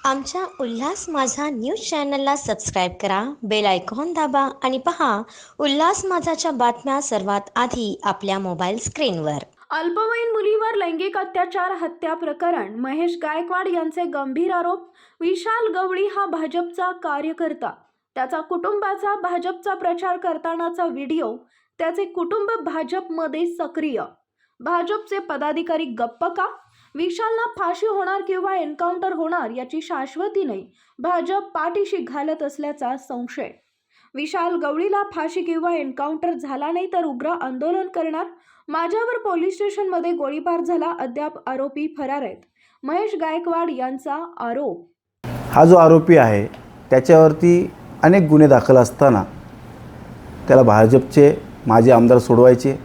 आमच्या उल्हास माझा न्यूज चॅनलला सबस्क्राईब करा, बेल आयकॉन दाबा आणि पहा उल्हास माझाच्या बातम्या सर्वात आधी आपल्या मोबाईल स्क्रीनवर. अल्पवयीन मुलीवर लैंगिक अत्याचार हत्या प्रकरण, महेश गायकवाड यांचे गंभीर आरोप. विशाल गवळी हा भाजपचा कार्यकर्ता, त्याचा कुटुंबाचा भाजपचा प्रचार करतानाचा व्हिडिओ, त्याचे कुटुंब भाजपमध्ये सक्रिय. भाजपचे पदाधिकारी गप्प का? विशालला फाशी होणार किंवा एन्काउंटर होणार याची शाश्वती नाही, भाजप पाठीशी घालत असल्याचा संशय. विशाल गवळीला फाशी किंवा एन्काउंटर झाला नाही तर उग्र आंदोलन करणार. माझ्यावर पोलीस स्टेशनमध्ये गोळीबार झाला, अद्याप आरोपी फरार आहेत. महेश गायकवाड यांचा आरोप. हा जो आरोपी आहे त्याच्यावरती अनेक गुन्हे दाखल असताना त्याला भाजपचे माजी आमदार सोडवायचे,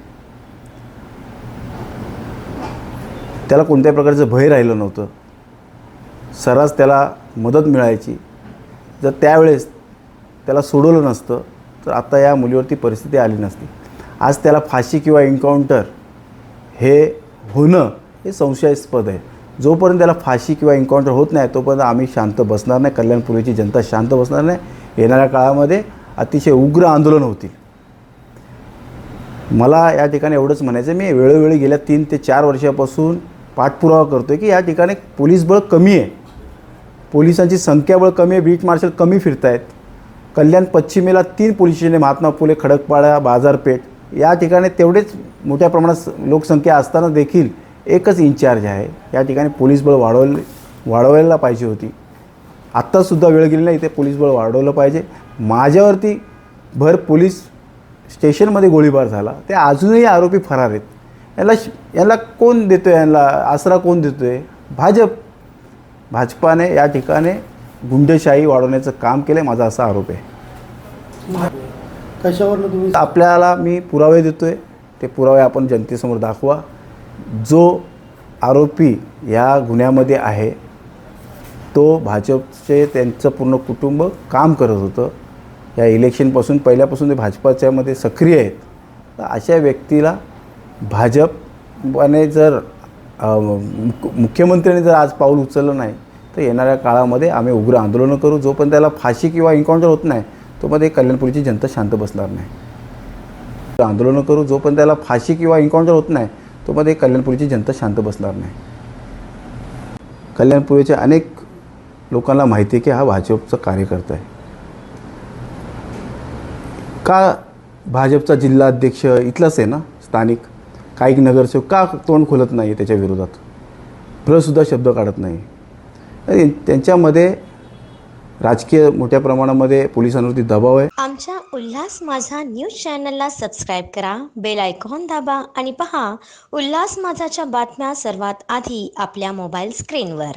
त्याला कोणत्याही प्रकारचं भय राहिलं नव्हतं, सर्रास त्याला मदत मिळायची. जर त्यावेळेस त्याला सोडवलं नसतं तर आता या मुलीवरती परिस्थिती आली नसती. आज त्याला फाशी किंवा एन्काउंटर हे होणं हे संशयास्पद आहे. जोपर्यंत त्याला फाशी किंवा एन्काउंटर होत नाही तोपर्यंत आम्ही शांत बसणार नाही, कल्याणपूर्वीची जनता शांत बसणार नाही. येणाऱ्या काळामध्ये अतिशय उग्र आंदोलन होतील. मला या ठिकाणी एवढंच म्हणायचं, मी वेळोवेळी गेल्या 3 ते 4 वर्षापासून पाठपुरावा करतो आहे की या ठिकाणी पोलीस बळ कमी आहे, पोलिसांची संख्याबळ कमी आहे, बीट मार्शल कमी फिरत आहेत. कल्याण पश्चिमेला 3 पोलीस स्टेशन, महात्मा फुले, खडकपाडा, बाजारपेठ या ठिकाणी तेवढेच मोठ्या प्रमाणात लोकसंख्या असताना देखील एकच इन्चार्ज आहे. या ठिकाणी पोलीस बळ वाढवायला पाहिजे होती. आत्तासुद्धा वेळ गेली नाही, इथे पोलीस बळ वाढवलं पाहिजे. माझ्यावरती भर पोलीस स्टेशनमध्ये गोळीबार झाला, ते अजूनही आरोपी फरार आहेत. यांना कोण देतो आहे? यांना आसरा कोण देतो आहे? भाजपाने या ठिकाणी गुंडशाही वाढवण्याचं काम केलं आहे, माझा असा आरोप आहे. कशावरनं तुम्ही? आपल्याला मी पुरावे देतो आहे, ते पुरावे आपण जनतेसमोर दाखवा. जो आरोपी या गुन्ह्यामध्ये आहे तो भाजपचे त्यांचं पूर्ण कुटुंब काम करत होतं. या इलेक्शनपासून पहिल्यापासून ते भाजपाच्यामध्ये सक्रिय आहेत. तर अशा व्यक्तीला भाजपने जर मुख्यमंत्र्यांनी जर आज पाऊल उचललं नाही तर येणाऱ्या काळामध्ये आम्ही उग्र आंदोलनं करू. जोपर्यंत त्याला फाशी किंवा एन्काउंटर होत नाही तोपर्यंत कल्याणपूरची जनता शांत बसणार नाही. आंदोलनं करू. जोपर्यंत त्याला फाशी किंवा एन्काउंटर होत नाही तोपर्यंत कल्याणपूरची जनता शांत बसणार नाही. कल्याणपूरच्या अनेक लोकांना माहिती आहे की हा भाजपचा कार्यकर्ता आहे. का भाजपचा जिल्हाध्यक्ष इथलाच आहे ना, स्थानिक काही नगरसेवक का तोंड खोलत नाही, त्याच्या विरोधात भ्रसुद्धा शब्द काढत नाही? त्यांच्यामध्ये राजकीय मोठ्या प्रमाणामध्ये पोलिसांवरती दबाव आहे. आमच्या उल्हास माझा न्यूज चॅनलला सबस्क्राईब करा, बेल आयकॉन दाबा आणि पहा उल्हास माझाच्या बातम्या सर्वात आधी आपल्या मोबाईल स्क्रीनवर.